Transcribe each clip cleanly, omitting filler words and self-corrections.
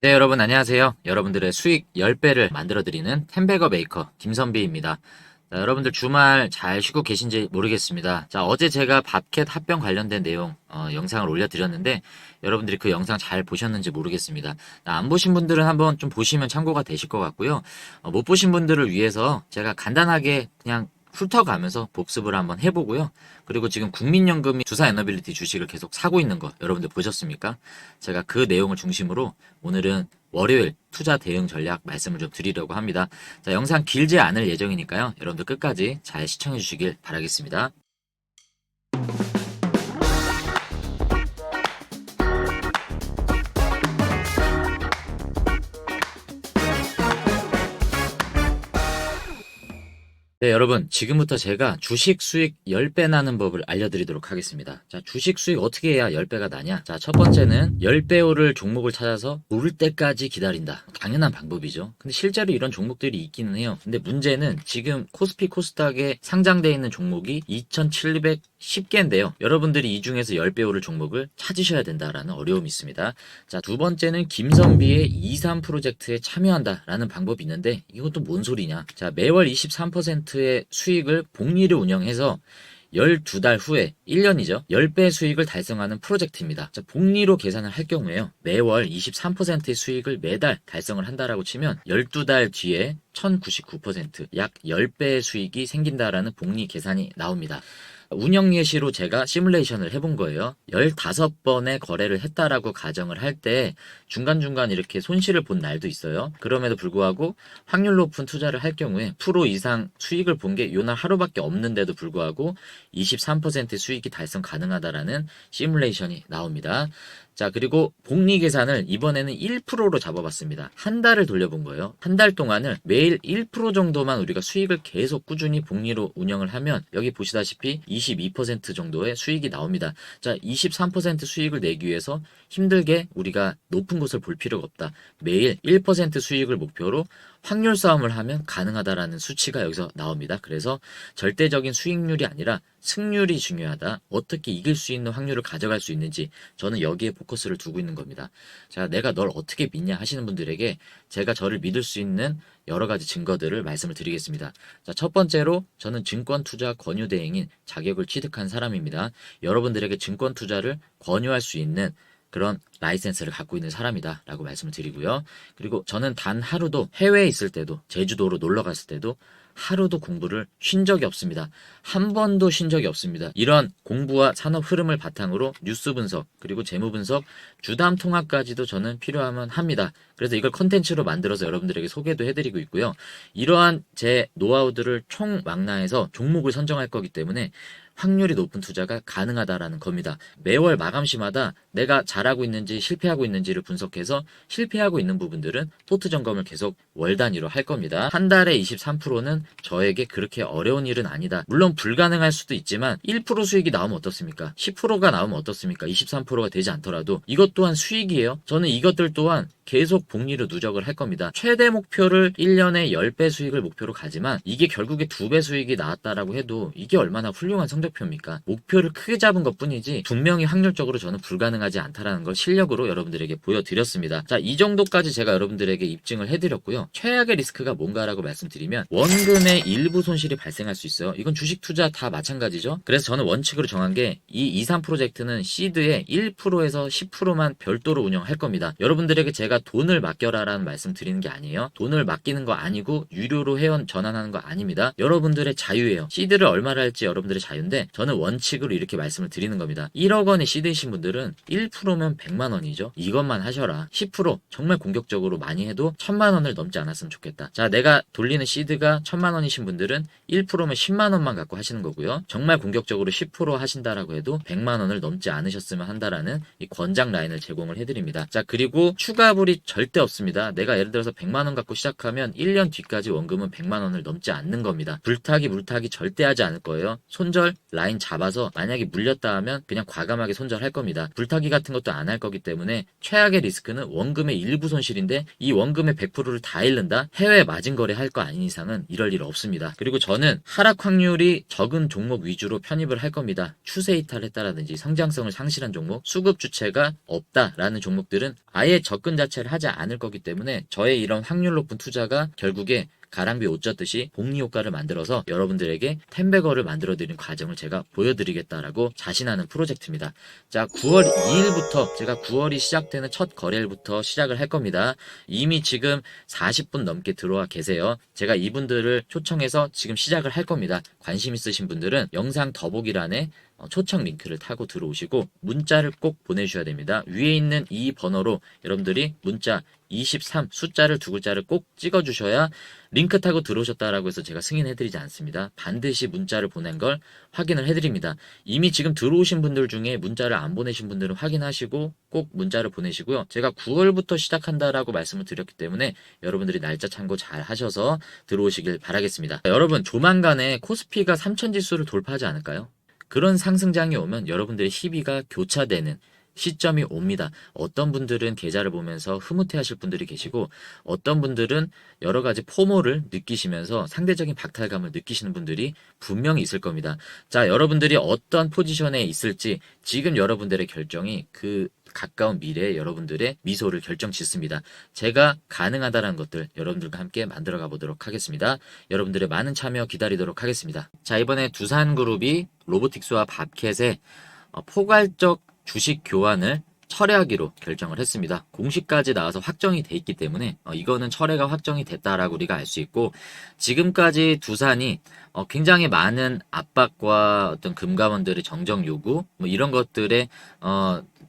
네, 여러분 안녕하세요. 여러분들의 수익 10배를 만들어드리는 텐베거 메이커 김선비입니다. 자, 여러분들 주말 잘 쉬고 계신지 모르겠습니다. 자, 어제 제가 밥캣 합병 관련된 내용 영상을 올려드렸는데 여러분들이 그 영상 잘 보셨는지 모르겠습니다. 안 보신 분들은 한번 좀 보시면 참고가 되실 것 같고요. 못 보신 분들을 위해서 제가 간단하게 그냥 훑어가면서 복습을 한번 해보고요. 그리고 지금 국민연금이 주사 에너빌리티 주식을 계속 사고 있는 거 여러분들 보셨습니까? 제가 그 내용을 중심으로 오늘은 월요일 투자 대응 전략 말씀을 좀 드리려고 합니다. 자, 영상 길지 않을 예정이니까요. 여러분들 끝까지 잘 시청해 주시길 바라겠습니다. 네, 여러분, 지금부터 제가 주식 수익 10배 나는 법을 알려드리도록 하겠습니다. 자, 주식 수익 어떻게 해야 10배가 나냐? 자, 첫 번째는 10배 오를 종목을 찾아서 오를 때까지 기다린다. 당연한 방법이죠. 근데 실제로 이런 종목들이 있기는 해요. 근데 문제는 지금 코스피 코스닥에 상장되어 있는 종목이 2,710개인데요. 여러분들이 이 중에서 10배 오를 종목을 찾으셔야 된다라는 어려움이 있습니다. 자, 두 번째는 김선비의 23 프로젝트에 참여한다라는 방법이 있는데 이것도 뭔 소리냐? 자, 매월 23%의 수익을 복리를 운영해서 12달 후에 1년이죠. 10배 수익을 달성하는 프로젝트입니다. 자, 복리로 계산을 할 경우에요. 매월 23%의 수익을 매달 달성을 한다라고 치면 12달 뒤에 1099%, 약 10배의 수익이 생긴다라는 복리 계산이 나옵니다. 운영 예시로 제가 시뮬레이션을 해본 거예요. 15번의 거래를 했다라고 가정을 할 때 중간중간 이렇게 손실을 본 날도 있어요. 그럼에도 불구하고 확률 높은 투자를 할 경우에 프로 이상 수익을 본 게 요날 하루밖에 없는데도 불구하고 23% 수익이 달성 가능하다라는 시뮬레이션이 나옵니다. 자, 그리고 복리 계산을 이번에는 1%로 잡아봤습니다. 한 달을 돌려본 거예요. 한 달 동안을 매일 1% 정도만 우리가 수익을 계속 꾸준히 복리로 운영을 하면 여기 보시다시피 22% 정도의 수익이 나옵니다. 자, 23% 수익을 내기 위해서 힘들게 우리가 높은 곳을 볼 필요가 없다. 매일 1% 수익을 목표로 확률 싸움을 하면 가능하다라는 수치가 여기서 나옵니다. 그래서 절대적인 수익률이 아니라 승률이 중요하다. 어떻게 이길 수 있는 확률을 가져갈 수 있는지 저는 여기에 포커스를 두고 있는 겁니다. 자, 내가 널 어떻게 믿냐 하시는 분들에게 제가 저를 믿을 수 있는 여러 가지 증거들을 말씀을 드리겠습니다. 자, 첫 번째로 저는 증권 투자 권유 대행인 자격을 취득한 사람입니다. 여러분들에게 증권 투자를 권유할 수 있는 그런 라이센스를 갖고 있는 사람이다 라고 말씀을 드리고요. 그리고 저는 단 하루도 해외에 있을 때도 제주도로 놀러 갔을 때도 하루도 공부를 쉰 적이 없습니다. 한 번도 쉰 적이 없습니다. 이런 공부와 산업 흐름을 바탕으로 뉴스 분석 그리고 재무 분석 주담 통합까지도 저는 필요하면 합니다. 그래서 이걸 컨텐츠로 만들어서 여러분들에게 소개도 해드리고 있고요. 이러한 제 노하우들을 총망라해서 종목을 선정할 거기 때문에 확률이 높은 투자가 가능하다라는 겁니다. 매월 마감시마다 내가 잘하고 있는지 실패하고 있는지를 분석해서 실패하고 있는 부분들은 포트 점검을 계속 월 단위로 할 겁니다. 한 달에 23%는 저에게 그렇게 어려운 일은 아니다. 물론 불가능할 수도 있지만 1% 수익이 나오면 어떻습니까? 10%가 나오면 어떻습니까? 23%가 되지 않더라도 이것 또한 수익이에요. 저는 이것들 또한 계속 복리로 누적을 할 겁니다. 최대 목표를 1년에 10배 수익을 목표로 가지만 이게 결국에 2배 수익이 나왔다라고 해도 이게 얼마나 훌륭한 성적표입니까? 목표를 크게 잡은 것 뿐이지 분명히 확률적으로 저는 불가능하지 않다라는 걸 실력으로 여러분들에게 보여드렸습니다. 자, 이 정도까지 제가 여러분들에게 입증을 해드렸고요. 최악의 리스크가 뭔가라고 말씀드리면 원금의 일부 손실이 발생할 수 있어요. 이건 주식 투자 다 마찬가지죠. 그래서 저는 원칙으로 정한 게 이 23 프로젝트는 시드의 1%에서 10%만 별도로 운영할 겁니다. 여러분들에게 제가 돈을 맡겨라라는 말씀 드리는 게 아니에요. 돈을 맡기는 거 아니고 유료로 회원 전환하는 거 아닙니다. 여러분들의 자유예요. 시드를 얼마를 할지 여러분들의 자유인데 저는 원칙으로 이렇게 말씀을 드리는 겁니다. 1억 원의 시드이신 분들은 1%면 100만 원이죠. 이것만 하셔라. 10% 정말 공격적으로 많이 해도 1000만 원을 넘지 않았으면 좋겠다. 자, 내가 돌리는 시드가 1000만 원이신 분들은 1%면 10만 원만 갖고 하시는 거고요. 정말 공격적으로 10% 하신다라고 해도 100만 원을 넘지 않으셨으면 한다라는 이 권장 라인을 제공을 해드립니다. 자, 그리고 추가불이 절대 없습니다. 내가 예를 들어서 100만 원 갖고 시작하면 1년 뒤까지 원금은 100만 원을 넘지 않는 겁니다. 물타기 절대 하지 않을 거예요. 손절 라인 잡아서 만약에 물렸다 하면 그냥 과감하게 손절할 겁니다. 불타기 같은 것도 안 할 거기 때문에 최악의 리스크는 원금의 일부 손실인데 이 원금의 100%를 다 잃는다? 해외 마진 거래 할 거 아닌 이상은 이럴 일 없습니다. 그리고 저는 하락 확률이 적은 종목 위주로 편입을 할 겁니다. 추세 이탈했다라든지 성장성을 상실한 종목, 수급 주체가 없다라는 종목들은 아예 접근 자체를 자체를 하지 않을 거기 때문에 저의 이런 확률 높은 투자가 결국에 가랑비 옷 젖듯이 복리 효과를 만들어서 여러분들에게 텐베거를 만들어드리는 과정을 제가 보여드리겠다라고 자신하는 프로젝트입니다. 자, 9월 2일부터 제가 9월이 시작되는 첫 거래일부터 시작을 할 겁니다. 이미 지금 40분 넘게 들어와 계세요. 제가 이분들을 초청해서 지금 시작을 할 겁니다. 관심 있으신 분들은 영상 더보기란에 초청 링크를 타고 들어오시고 문자를 꼭 보내주셔야 됩니다. 위에 있는 이 번호로 여러분들이 문자 23 숫자를 두 글자를 꼭 찍어주셔야 링크 타고 들어오셨다라고 해서 제가 승인해드리지 않습니다. 반드시 문자를 보낸 걸 확인을 해드립니다. 이미 지금 들어오신 분들 중에 문자를 안 보내신 분들은 확인하시고 꼭 문자를 보내시고요. 제가 9월부터 시작한다라고 말씀을 드렸기 때문에 여러분들이 날짜 참고 잘 하셔서 들어오시길 바라겠습니다. 여러분, 조만간에 코스피가 3000 지수를 돌파하지 않을까요? 그런 상승장이 오면 여러분들의 희비가 교차되는 시점이 옵니다. 어떤 분들은 계좌를 보면서 흐뭇해 하실 분들이 계시고 어떤 분들은 여러 가지 포모를 느끼시면서 상대적인 박탈감을 느끼시는 분들이 분명히 있을 겁니다. 자, 여러분들이 어떤 포지션에 있을지 지금 여러분들의 결정이 그 가까운 미래에 여러분들의 미소를 결정짓습니다. 제가 가능하다는 것들 여러분들과 함께 만들어 가보도록 하겠습니다. 여러분들의 많은 참여 기다리도록 하겠습니다. 자, 이번에 두산그룹이 로보틱스와 밥캣의 포괄적 주식 교환을 철회하기로 결정을 했습니다. 공시까지 나와서 확정이 돼 있기 때문에 이거는 철회가 확정이 됐다라고 우리가 알 수 있고, 지금까지 두산이 굉장히 많은 압박과 어떤 금감원들의 정정 요구 뭐 이런 것들에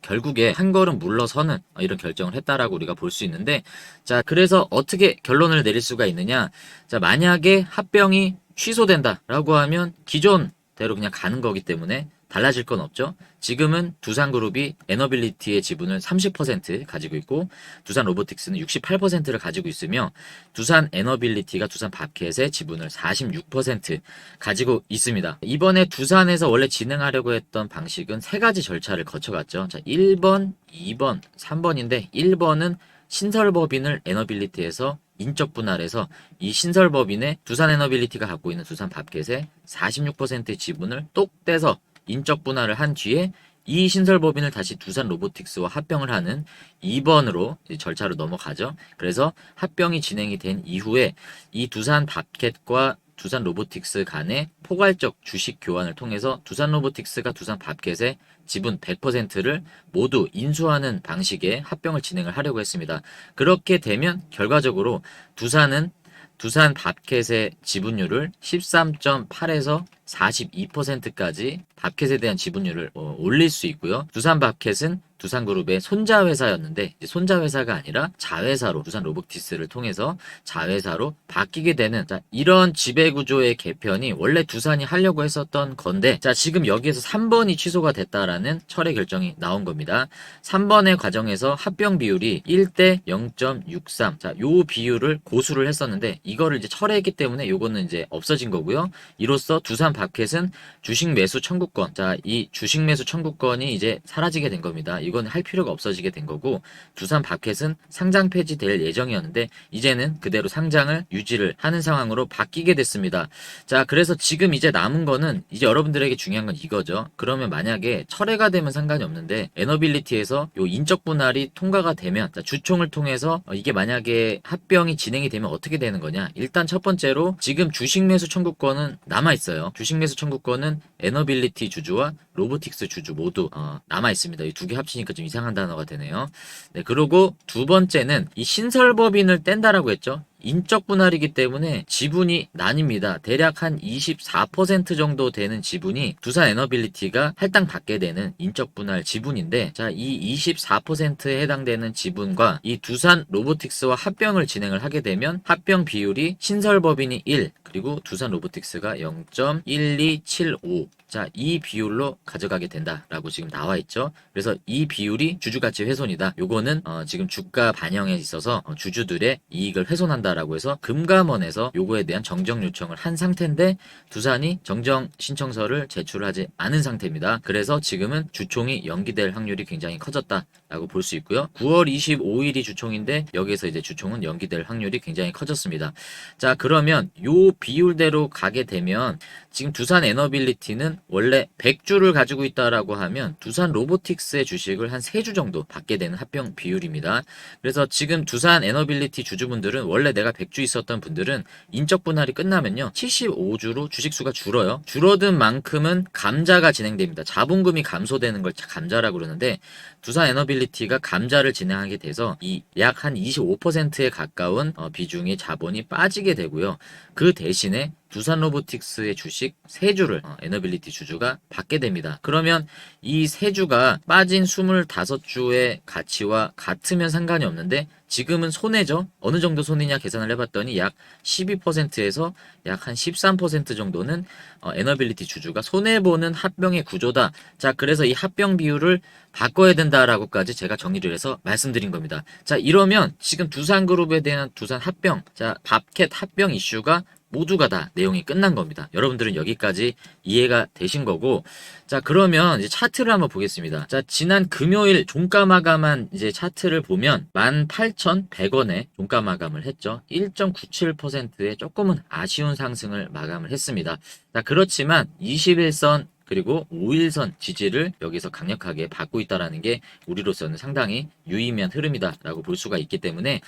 결국에 한 걸음 물러서는 이런 결정을 했다라고 우리가 볼 수 있는데, 자, 그래서 어떻게 결론을 내릴 수가 있느냐. 자, 만약에 합병이 취소된다라고 하면 기존대로 그냥 가는 거기 때문에 달라질 건 없죠. 지금은 두산그룹이 에너빌리티의 지분을 30% 가지고 있고 두산 로보틱스는 68%를 가지고 있으며 두산 에너빌리티가 두산 밥캣의 지분을 46% 가지고 있습니다. 이번에 두산에서 원래 진행하려고 했던 방식은 세 가지 절차를 거쳐갔죠. 자, 1번, 2번, 3번인데 1번은 신설법인을 에너빌리티에서 인적 분할해서 이 신설법인의 두산 에너빌리티가 갖고 있는 두산 밥캣의 46%의 지분을 똑 떼서 인적 분할을 한 뒤에 이 신설법인을 다시 두산 로보틱스와 합병을 하는 2번으로 절차로 넘어가죠. 그래서 합병이 진행이 된 이후에 이 두산 밥캣과 두산 로보틱스 간의 포괄적 주식 교환을 통해서 두산 로보틱스가 두산 밥캣의 지분 100%를 모두 인수하는 방식의 합병을 진행을 하려고 했습니다. 그렇게 되면 결과적으로 두산은 두산 밥캣의 지분율을 13.8에서 42%까지 밥캣에 대한 지분율을 올릴 수 있고요. 두산 밥캣은 두산그룹의 손자회사였는데 이제 손자회사가 아니라 자회사로 두산 로보틱스를 통해서 자회사로 바뀌게 되는, 자, 이런 지배구조의 개편이 원래 두산이 하려고 했었던 건데, 자, 지금 여기에서 3번이 취소가 됐다라는 철회 결정이 나온 겁니다. 3번의 과정에서 합병 비율이 1대 0.63, 자, 요 비율을 고수를 했었는데 이거를 이제 철회했기 때문에 요거는 이제 없어진 거고요. 이로써 두산 밥캣은 주식 매수 청구권, 자, 이 주식 매수 청구권이 이제 사라지게 된 겁니다. 이건 할 필요가 없어지게 된 거고, 두산 밥캣은 상장 폐지될 예정이었는데 이제는 그대로 상장을 유지를 하는 상황으로 바뀌게 됐습니다. 자, 그래서 지금 이제 남은 거는 이제 여러분들에게 중요한 건 이거죠. 그러면 만약에 철회가 되면 상관이 없는데 에너빌리티에서 요 인적 분할이 통과가 되면, 자, 주총을 통해서 이게 만약에 합병이 진행이 되면 어떻게 되는 거냐. 일단 첫 번째로 지금 주식 매수 청구권은 남아 있어요. 주식 매수 청구권은 에너빌리티 주주와 로보틱스 주주 모두 남아 있습니다. 이 두 개 합치니까 좀 이상한 단어가 되네요. 네, 그리고 두 번째는 이 신설법인을 뗀다라고 했죠. 인적 분할이기 때문에 지분이 나뉩니다. 대략 한 24% 정도 되는 지분이 두산 에너빌리티가 할당 받게 되는 인적 분할 지분인데, 자, 이 24%에 해당되는 지분과 이 두산 로보틱스와 합병을 진행을 하게 되면 합병 비율이 신설법인이 1, 그리고 두산 로보틱스가 0.1275, 자, 이 비율로 가져가게 된다라고 지금 나와 있죠. 그래서 이 비율이 주주가치 훼손이다. 요거는 지금 주가 반영에 있어서 주주들의 이익을 훼손한다 된다라고 해서 금감원에서 요거에 대한 정정 요청을 한 상태인데 두산이 정정 신청서를 제출하지 않은 상태입니다. 그래서 지금은 주총이 연기될 확률이 굉장히 커졌다라고 볼 수 있고요. 9월 25일이 주총인데 여기에서 이제 주총은 연기될 확률이 굉장히 커졌습니다. 자, 그러면 요 비율대로 가게 되면 지금 두산 에너빌리티는 원래 100주를 가지고 있다라고 하면 두산 로보틱스의 주식을 한 3주 정도 받게 되는 합병 비율입니다. 그래서 지금 두산 에너빌리티 주주분들은 원래 내가 100주 있었던 분들은 인적 분할이 끝나면요 75주로 주식수가 줄어요. 줄어든 만큼은 감자가 진행됩니다. 자본금이 감소되는 걸 감자라고 그러는데 두산 에너빌리티가 감자를 진행하게 돼서 이 약 한 25%에 가까운 비중의 자본이 빠지게 되고요. 그 대신에 두산 로보틱스의 주식 3주를 에너빌리티 주주가 받게 됩니다. 그러면 이 3주가 빠진 25주의 가치와 같으면 상관이 없는데 지금은 손해죠. 어느 정도 손해냐 계산을 해봤더니 약 12%에서 약 한 13% 정도는 에너빌리티 주주가 손해보는 합병의 구조다. 자, 그래서 이 합병 비율을 바꿔야 된다라고까지 제가 정리를 해서 말씀드린 겁니다. 자, 이러면 지금 두산그룹에 대한 두산 합병, 자, 밥캣 합병 이슈가 모두가 다 내용이 끝난 겁니다. 여러분들은 여기까지 이해가 되신 거고, 자, 그러면 이제 차트를 한번 보겠습니다. 자, 지난 금요일 종가 마감한 이제 차트를 보면 18,100원에 종가 마감을 했죠. 1.97%의 조금은 아쉬운 상승을 마감을 했습니다. 자, 그렇지만 21선 그리고 5일선 지지를 여기서 강력하게 받고 있다는 게 우리로서는 상당히 유의미한 흐름이다라고 볼 수가 있기 때문에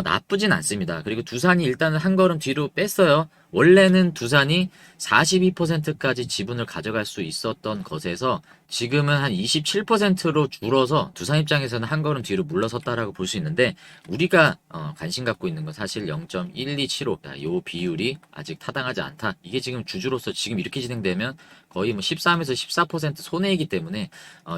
나쁘진 않습니다. 그리고 두산이 일단은 한 걸음 뒤로 뺐어요. 원래는 두산이 42%까지 지분을 가져갈 수 있었던 것에서 지금은 한 27%로 줄어서 두산 입장에서는 한 걸음 뒤로 물러섰다라고 볼 수 있는데 우리가 관심 갖고 있는 건 사실 0.1275. 이 비율이 아직 타당하지 않다. 이게 지금 주주로서 지금 이렇게 진행되면 거의 뭐 13에서 14% 손해이기 때문에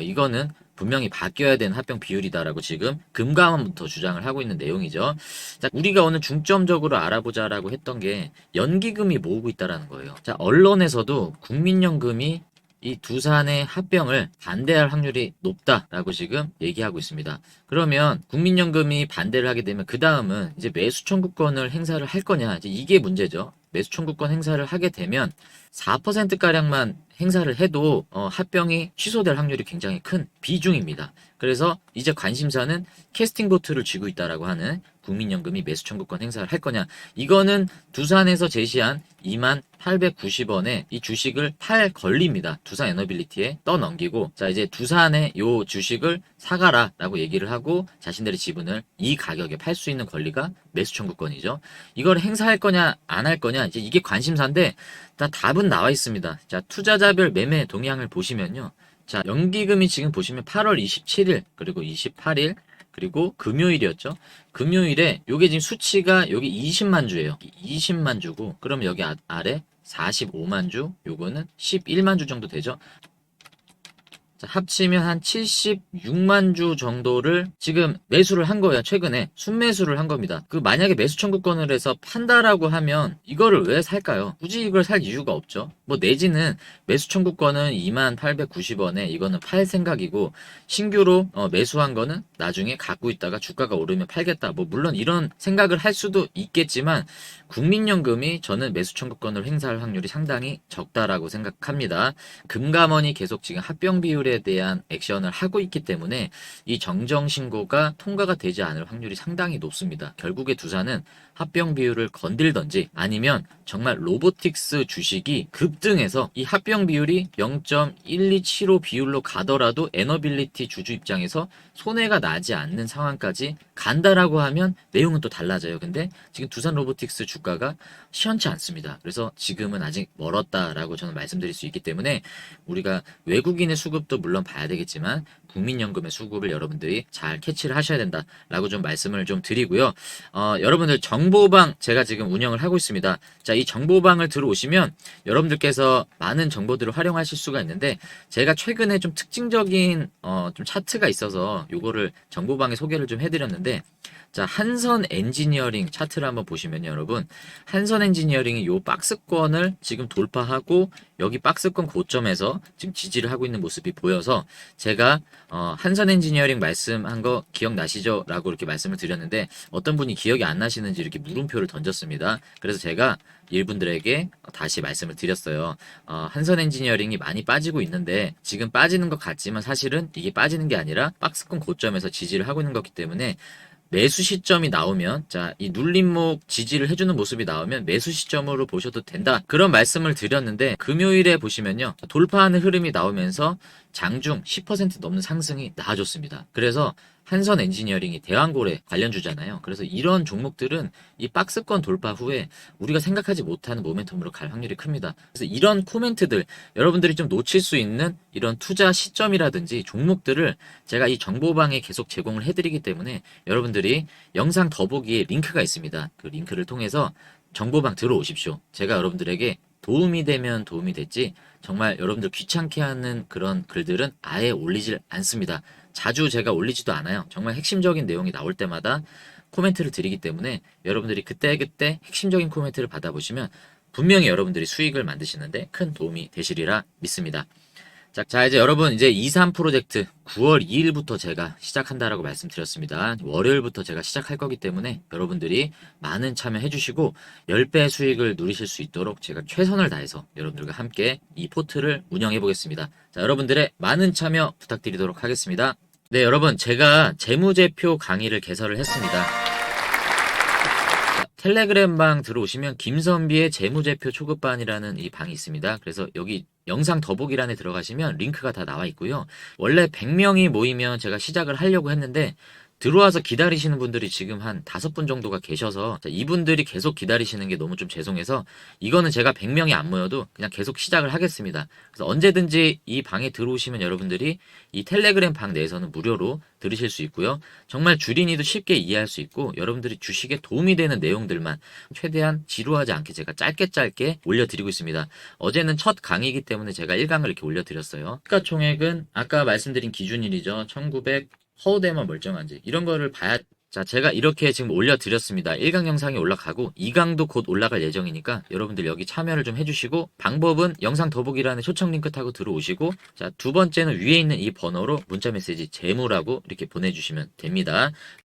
이거는 분명히 바뀌어야 되는 합병 비율이다라고 지금 금감원부터 주장을 하고 있는 내용이죠. 자, 우리가 오늘 중점적으로 알아보자라고 했던 게 연기금이 모으고 있다라는 거예요. 자, 언론에서도 국민연금이 이 두산의 합병을 반대할 확률이 높다라고 지금 얘기하고 있습니다. 그러면 국민연금이 반대를 하게 되면 그 다음은 이제 매수 청구권을 행사를 할 거냐, 이제 이게 문제죠. 매수 청구권 행사를 하게 되면 4%가량만 행사를 해도 합병이 취소될 확률이 굉장히 큰 비중입니다. 그래서 이제 관심사는 캐스팅 보트를 쥐고 있다라고 하는 국민연금이 매수 청구권 행사를 할 거냐. 이거는 두산에서 제시한 2890원에 이 주식을 팔 권리입니다. 두산 에너빌리티에 떠넘기고 자 이제 두산의 요 주식을 사가라라고 얘기를 하고 자신들의 지분을 이 가격에 팔 수 있는 권리가 매수 청구권이죠. 이걸 행사할 거냐 안 할 거냐 이제 이게 관심사인데 다 답은 나와 있습니다. 자, 투자자별 매매 동향을 보시면요. 자, 연기금이 지금 보시면 8월 27일 그리고 28일 그리고 금요일이었죠. 금요일에 요게 지금 수치가 여기 20만 주예요. 20만 주고 그럼 여기 아래 45만 주 요거는 11만 주 정도 되죠. 자, 합치면 한 76만 주 정도를 지금 매수를 한 거예요. 최근에 순매수를 한 겁니다. 그 만약에 매수 청구권을 해서 판다라고 하면 이거를 왜 살까요? 굳이 이걸 살 이유가 없죠. 뭐 내지는 매수 청구권은 2890원에 이거는 팔 생각이고 신규로 매수한 거는 나중에 갖고 있다가 주가가 오르면 팔겠다. 뭐 물론 이런 생각을 할 수도 있겠지만 국민연금이 저는 매수 청구권을 행사할 확률이 상당히 적다라고 생각합니다. 금감원이 계속 지금 합병 비율에 대한 액션을 하고 있기 때문에 이 정정 신고가 통과가 되지 않을 확률이 상당히 높습니다. 결국에 두산은 합병 비율을 건들던지 아니면 정말 로보틱스 주식이 급등해서 이 합병 비율이 0.1275 비율로 가더라도 에너빌리티 주주 입장에서 손해가 나지 않는 상황까지 간다라고 하면 내용은 또 달라져요. 근데 지금 두산 로보틱스 주가가 시원치 않습니다. 그래서 지금은 아직 멀었다라고 저는 말씀드릴 수 있기 때문에 우리가 외국인의 수급도 물론 봐야 되겠지만 국민연금의 수급을 여러분들이 잘 캐치를 하셔야 된다라고 좀 말씀을 좀 드리고요. 여러분들 정보방 제가 지금 운영을 하고 있습니다. 자, 이 정보방을 들어오시면 여러분들께서 많은 정보들을 활용하실 수가 있는데 제가 최근에 좀 특징적인 좀 차트가 있어서 요거를 정보방에 소개를 좀 해드렸는데 자, 한선 엔지니어링 차트를 한번 보시면요, 여러분. 한선 엔지니어링이 요 박스권을 지금 돌파하고 여기 박스권 고점에서 지금 지지를 하고 있는 모습이 보여서 제가 한선 엔지니어링 말씀한 거 기억나시죠? 라고 이렇게 말씀을 드렸는데 어떤 분이 기억이 안 나시는지 이렇게 물음표를 던졌습니다. 그래서 제가 일분들에게 다시 말씀을 드렸어요. 한선 엔지니어링이 많이 빠지고 있는데 지금 빠지는 것 같지만 사실은 이게 빠지는 게 아니라 박스권 고점에서 지지를 하고 있는 거기 때문에 매수 시점이 나오면, 자, 이 눌림목 지지를 해주는 모습이 나오면 매수 시점으로 보셔도 된다. 그런 말씀을 드렸는데, 금요일에 보시면요. 돌파하는 흐름이 나오면서 장중 10% 넘는 상승이 나와줬습니다. 그래서 한선 엔지니어링이 대왕고래 관련주잖아요. 그래서 이런 종목들은 이 박스권 돌파 후에 우리가 생각하지 못하는 모멘텀으로 갈 확률이 큽니다. 그래서 이런 코멘트들, 여러분들이 좀 놓칠 수 있는 이런 투자 시점이라든지 종목들을 제가 이 정보방에 계속 제공을 해드리기 때문에 여러분들이 영상 더보기에 링크가 있습니다. 그 링크를 통해서 정보방 들어오십시오. 제가 여러분들에게 도움이 되면 도움이 됐지 정말 여러분들 귀찮게 하는 그런 글들은 아예 올리질 않습니다. 자주 제가 올리지도 않아요. 정말 핵심적인 내용이 나올 때마다 코멘트를 드리기 때문에 여러분들이 그때그때 핵심적인 코멘트를 받아보시면 분명히 여러분들이 수익을 만드시는데 큰 도움이 되시리라 믿습니다. 자, 이제 여러분, 이제 23 프로젝트 9월 2일부터 제가 시작한다라고 말씀드렸습니다. 월요일부터 제가 시작할 거기 때문에 여러분들이 많은 참여해 주시고 10배 수익을 누리실 수 있도록 제가 최선을 다해서 여러분들과 함께 이 포트를 운영해 보겠습니다. 자, 여러분들의 많은 참여 부탁드리도록 하겠습니다. 네, 여러분, 제가 재무제표 강의를 개설을 했습니다. 텔레그램 방 들어오시면 김선비의 재무제표 초급반이라는 이 방이 있습니다. 그래서 여기 영상 더보기란에 들어가시면 링크가 다 나와 있고요. 원래 100명이 모이면 제가 시작을 하려고 했는데 들어와서 기다리시는 분들이 지금 한 5분 정도가 계셔서 이분들이 계속 기다리시는 게 너무 좀 죄송해서 이거는 제가 100명이 안 모여도 그냥 계속 시작을 하겠습니다. 그래서 언제든지 이 방에 들어오시면 여러분들이 이 텔레그램 방 내에서는 무료로 들으실 수 있고요. 정말 주린이도 쉽게 이해할 수 있고 여러분들이 주식에 도움이 되는 내용들만 최대한 지루하지 않게 제가 짧게 올려드리고 있습니다. 어제는 첫 강의이기 때문에 제가 1강을 이렇게 올려드렸어요. 시가총액은 아까 말씀드린 기준일이죠. 1900 허우대만 멀쩡한지 이런 거를 봐야. 자, 제가 이렇게 지금 올려드렸습니다. 1강 영상이 올라가고 2강도 곧 올라갈 예정이니까 여러분들 여기 참여를 좀 해주시고 방법은 영상 더보기란에 초청 링크 타고 들어오시고 자, 두 번째는 위에 있는 이 번호로 문자메시지 재무라고 이렇게 보내주시면 됩니다.